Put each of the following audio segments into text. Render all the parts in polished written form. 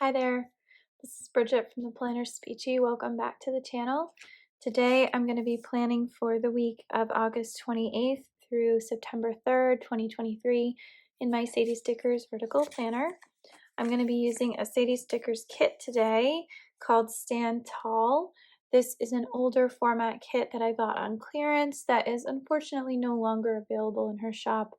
Hi there, this is Bridget from the PlannerSpeechie. Welcome back to the channel. Today I'm going to be planning for the week of August 28th through September 3rd, 2023 in my Sadie Stickers vertical planner. I'm going to be using a Sadie Stickers kit today called Stand Tall. This is an older format kit that I got on clearance that is unfortunately no longer available in her shop.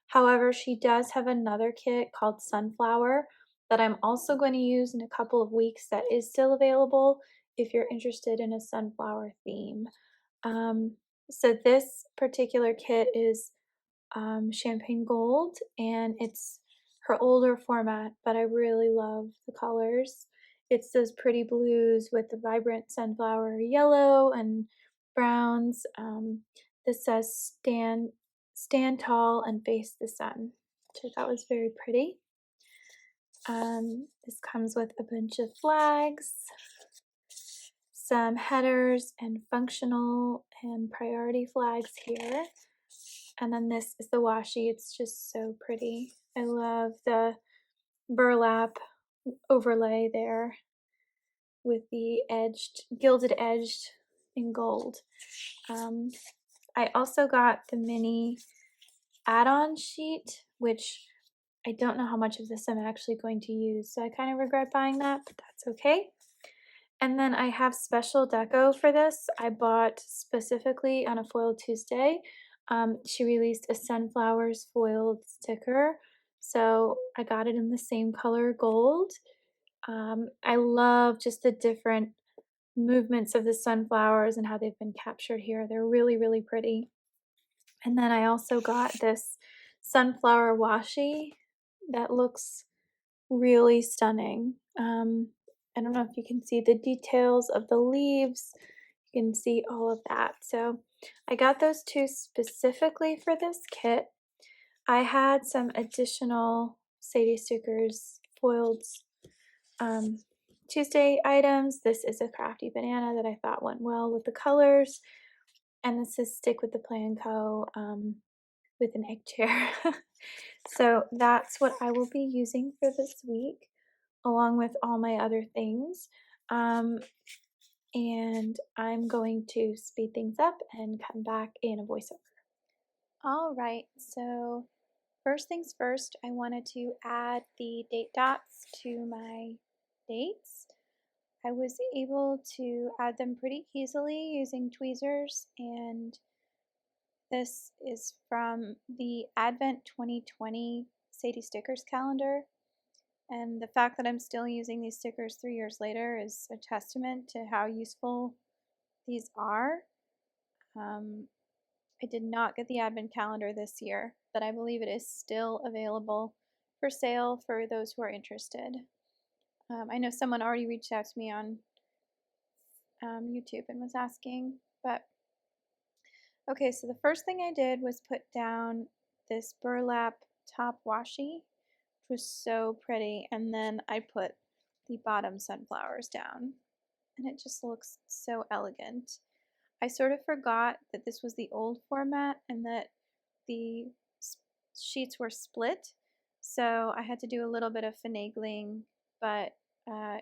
However, she does have another kit called Sunflower that I'm also going to use in a couple of weeks that is still available if you're interested in a sunflower theme. So this particular kit is champagne gold, and it's her older format, but I really love the colors. It's those pretty blues with the vibrant sunflower yellow and browns. This says stand tall and face the sun, which I thought was very pretty. This comes with a bunch of flags, some headers, and functional and priority flags here. And then this is the washi. It's just so pretty. I love the burlap overlay there with the gilded edged in gold. I also got the mini add-on sheet, which I don't know how much of this I'm actually going to use, so I kind of regret buying that, but that's okay. And then I have special deco for this. I bought specifically on a Foil Tuesday. She released a sunflowers foiled sticker, so I got it in the same color gold. I love just the different movements of the sunflowers and how they've been captured here. They're really, really pretty. And then I also got this sunflower washi that looks really stunning. I don't know if you can see the details of the leaves. You can see all of that. So I got those two specifically for this kit. I had some additional Sadie Stickers foiled Tuesday items. This is a crafty banana that I thought went well with the colors. And this is Stick with the Plan Co. With an egg chair. So that's what I will be using for this week, along with all my other things. And I'm going to speed things up and come back in a voiceover. All right, so first things first, I wanted to add the date dots to my dates. I was able to add them pretty easily using tweezers, and this is from the Advent 2020 Sadie Stickers calendar. And the fact that I'm still using these stickers 3 years later is a testament to how useful these are. I did not get the Advent calendar this year, but I believe it is still available for sale for those who are interested. I know someone already reached out to me on YouTube and was asking, but okay, so the first thing I did was put down this burlap top washi, which was so pretty, and then I put the bottom sunflowers down, and it just looks so elegant. I sort of forgot that this was the old format and that the sheets were split, so I had to do a little bit of finagling, but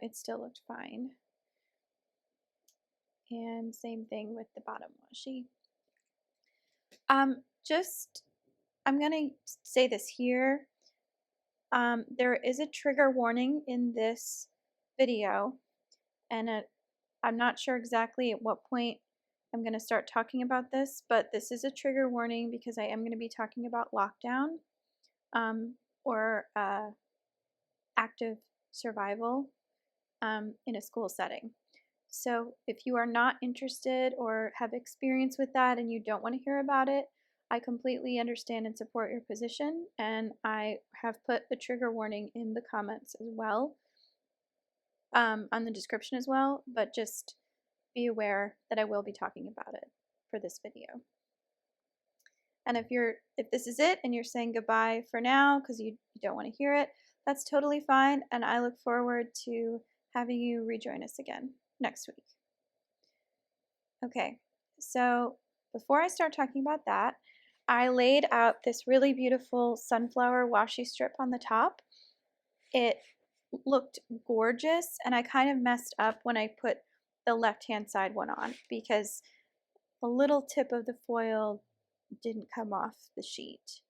it still looked fine. And same thing with the bottom washi. I'm gonna say this here. There is a trigger warning in this video, and I'm not sure exactly at what point I'm gonna start talking about this, but this is a trigger warning because I am gonna be talking about lockdown or active survival in a school setting. So if you are not interested or have experience with that and you don't want to hear about it, I completely understand and support your position, and I have put a trigger warning in the comments as well, on the description as well, but just be aware that I will be talking about it for this video. And if this is it and you're saying goodbye for now because you don't want to hear it, that's totally fine, and I look forward to having you rejoin us again next week. Okay, so before I start talking about that, I laid out this really beautiful sunflower washi strip on the top. It looked gorgeous, and I kind of messed up when I put the left-hand side one on because a little tip of the foil didn't come off the sheet.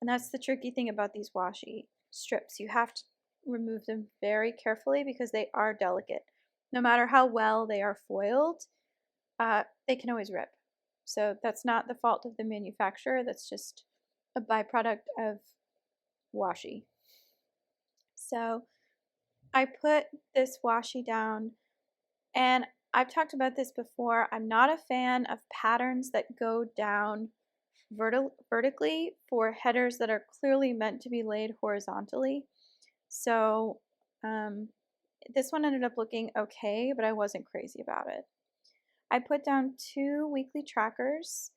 And that's the tricky thing about these washi strips. You have to remove them very carefully because they are delicate. No matter how well they are foiled, they can always rip. So that's not the fault of the manufacturer. That's just a byproduct of washi. So I put this washi down, and I've talked about this before. I'm not a fan of patterns that go down vertically for headers that are clearly meant to be laid horizontally. So this one ended up looking okay, but I wasn't crazy about it. I put down 2 weekly trackers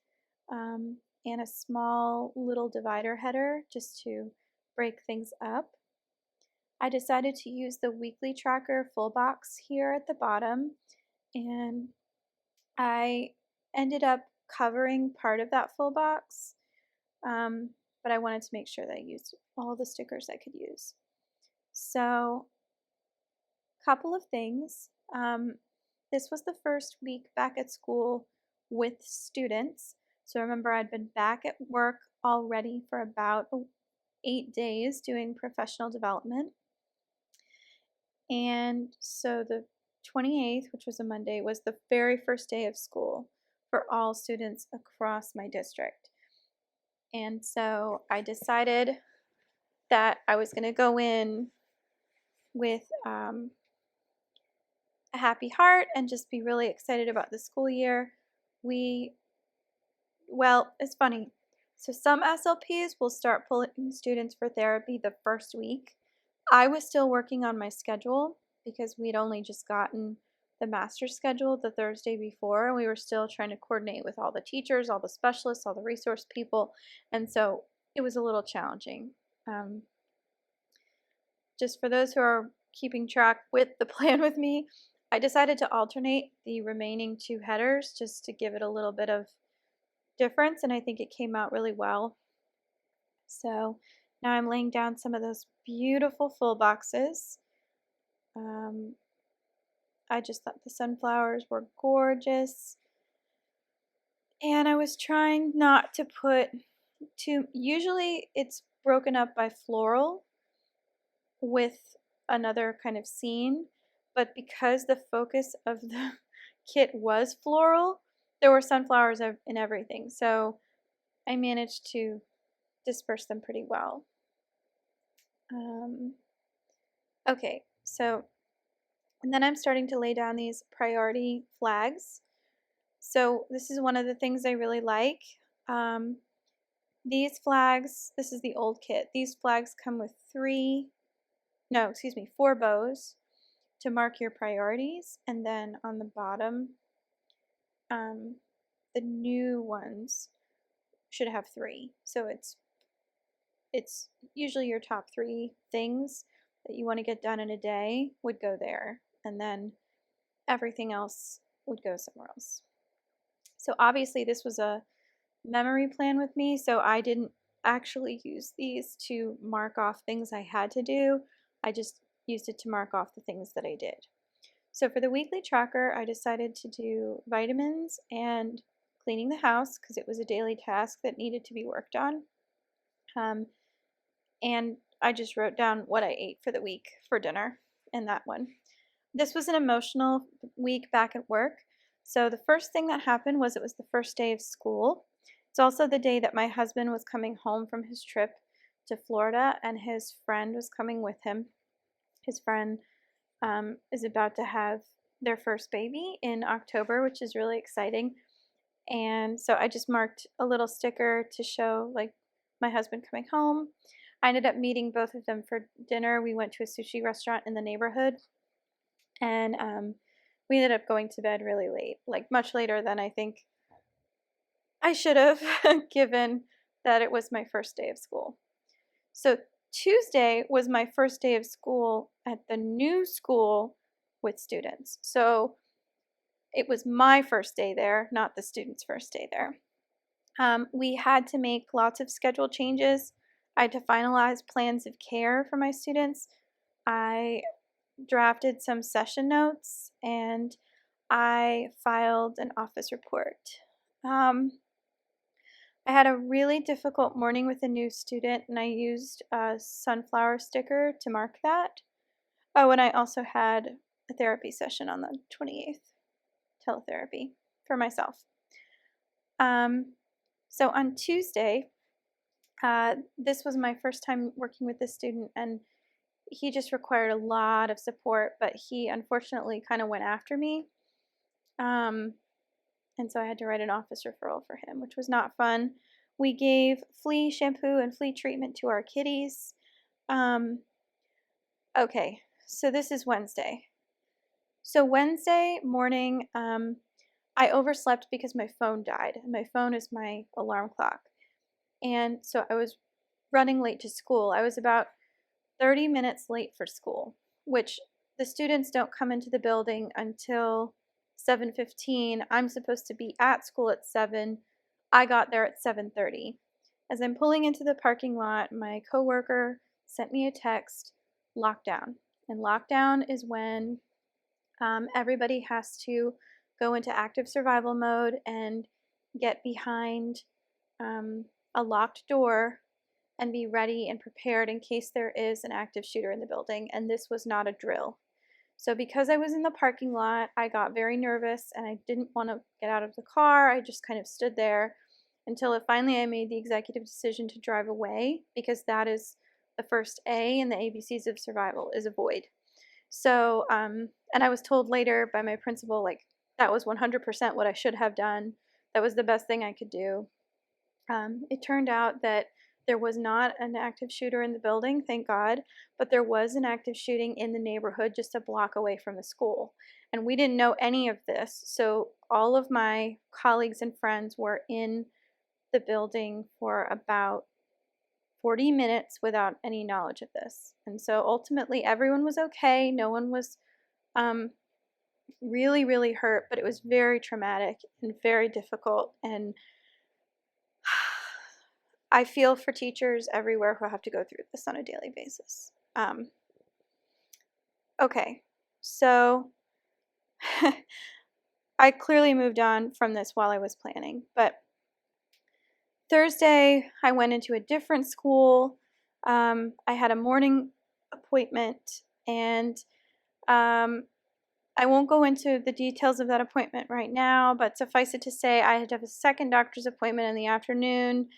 and a small little divider header just to break things up. I decided to use the weekly tracker full box here at the bottom, and I ended up covering part of that full box, but I wanted to make sure that I used all the stickers I could use. So, couple of things. This was the first week back at school with students. So remember, I'd been back at work already for about 8 days doing professional development. And so the 28th, which was a Monday, was the very first day of school for all students across my district. And so I decided that I was going to go in with a happy heart and just be really excited about the school year. Well, it's funny. So some SLPs will start pulling students for therapy the first week. I was still working on my schedule because we'd only just gotten the master schedule the Thursday before, and we were still trying to coordinate with all the teachers, all the specialists, all the resource people, and so it was a little challenging. Just for those who are keeping track with the plan with me, I decided to alternate the remaining 2 headers just to give it a little bit of difference, and I think it came out really well. So now I'm laying down some of those beautiful full boxes. I just thought the sunflowers were gorgeous, and I was trying not to put usually it's broken up by floral with another kind of scene, but because the focus of the kit was floral, there were sunflowers in everything, so I managed to disperse them pretty well. Okay, so, and then I'm starting to lay down these priority flags. So this is one of the things I really like. These flags, this is the old kit. These flags come with 4 bows to mark your priorities, and then on the bottom, the new ones should have 3. So it's usually your top 3 things that you want to get done in a day would go there, and then everything else would go somewhere else. So obviously this was a memory plan with me, so I didn't actually use these to mark off things I had to do. I just used it to mark off the things that I did. So for the weekly tracker, I decided to do vitamins and cleaning the house because it was a daily task that needed to be worked on. And I just wrote down what I ate for the week for dinner in that one. This was an emotional week back at work. So the first thing that happened was it was the first day of school. It's also the day that my husband was coming home from his trip to Florida, and his friend was coming with him. His friend is about to have their first baby in October, which is really exciting. And so I just marked a little sticker to show like my husband coming home. I ended up meeting both of them for dinner. We went to a sushi restaurant in the neighborhood, and we ended up going to bed really late, like much later than I think I should have, given that it was my first day of school. So Tuesday was my first day of school at the new school with students. So it was my first day there, not the students' first day there. We had to make lots of schedule changes. I had to finalize plans of care for my students. I drafted some session notes, and I filed an office report. I had a really difficult morning with a new student, and I used a sunflower sticker to mark that. Oh, and I also had a therapy session on the 28th, teletherapy for myself. So on Tuesday, this was my first time working with this student, and he just required a lot of support, but he unfortunately kind of went after me. And so I had to write an office referral for him, which was not fun. We gave flea shampoo and flea treatment to our kitties. Okay, so this is Wednesday. So Wednesday morning, I overslept because my phone died. My phone is my alarm clock. And so I was running late to school. I was about 30 minutes late for school, which the students don't come into the building until 7:15. I'm supposed to be at school at 7. I got there at 7:30. As I'm pulling into the parking lot, my coworker sent me a text, lockdown. And lockdown is when everybody has to go into active survival mode and get behind a locked door and be ready and prepared in case there is an active shooter in the building. And this was not a drill. So because I was in the parking lot, I got very nervous and I didn't want to get out of the car. I just kind of stood there until finally I made the executive decision to drive away, because that is the first A in the ABCs of survival, is avoid. So, and I was told later by my principal, like, that was 100% what I should have done. That was the best thing I could do. It turned out that there was not an active shooter in the building, thank God, but there was an active shooting in the neighborhood just a block away from the school. And we didn't know any of this, so all of my colleagues and friends were in the building for about 40 minutes without any knowledge of this. And so ultimately everyone was okay. No one was really, really hurt, but it was very traumatic and very difficult. And I feel for teachers everywhere who have to go through this on a daily basis. Okay, so I clearly moved on from this while I was planning, but Thursday I went into a different school. I had a morning appointment, and I won't go into the details of that appointment right now, but suffice it to say I had to have a second doctor's appointment in the afternoon,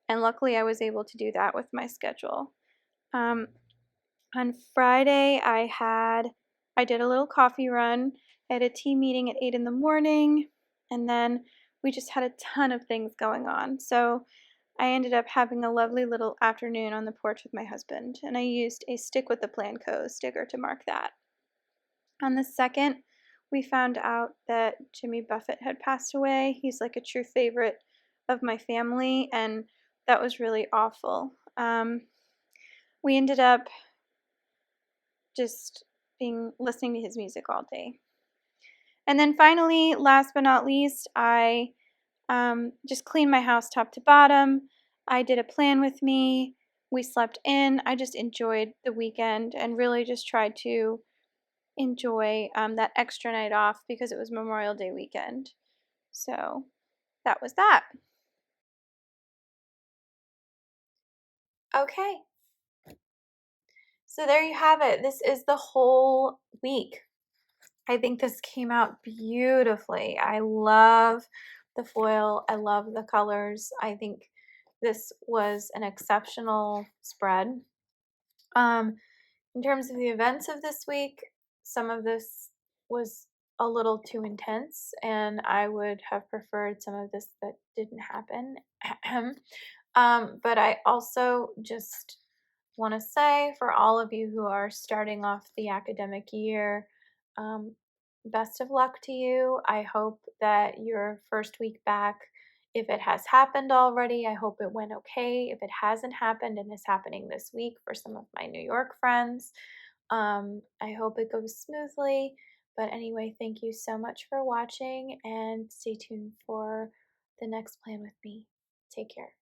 and luckily I was able to do that with my schedule. On Friday, I did a little coffee run. I had a tea meeting at 8 in the morning, and then we just had a ton of things going on. So I ended up having a lovely little afternoon on the porch with my husband, and I used a Stick with the Plan Co. sticker to mark that. On the 2nd, we found out that Jimmy Buffett had passed away. He's like a true favorite of my family, and that was really awful. We ended up just listening to his music all day. And then finally, last but not least, I just cleaned my house top to bottom. I did a plan with me. We slept in. I just enjoyed the weekend and really just tried to enjoy that extra night off because it was Memorial Day weekend. So that was that. Okay. So there you have it. This is the whole week. I think this came out beautifully. I love the foil. I love the colors. I think this was an exceptional spread. In terms of the events of this week, some of this was a little too intense, and I would have preferred some of this that didn't happen. But I also just want to say, for all of you who are starting off the academic year, best of luck to you. I hope that your first week back, if it has happened already, I hope it went okay. If it hasn't happened and is happening this week for some of my New York friends, I hope it goes smoothly. But anyway, thank you so much for watching, and stay tuned for the next plan with me. Take care.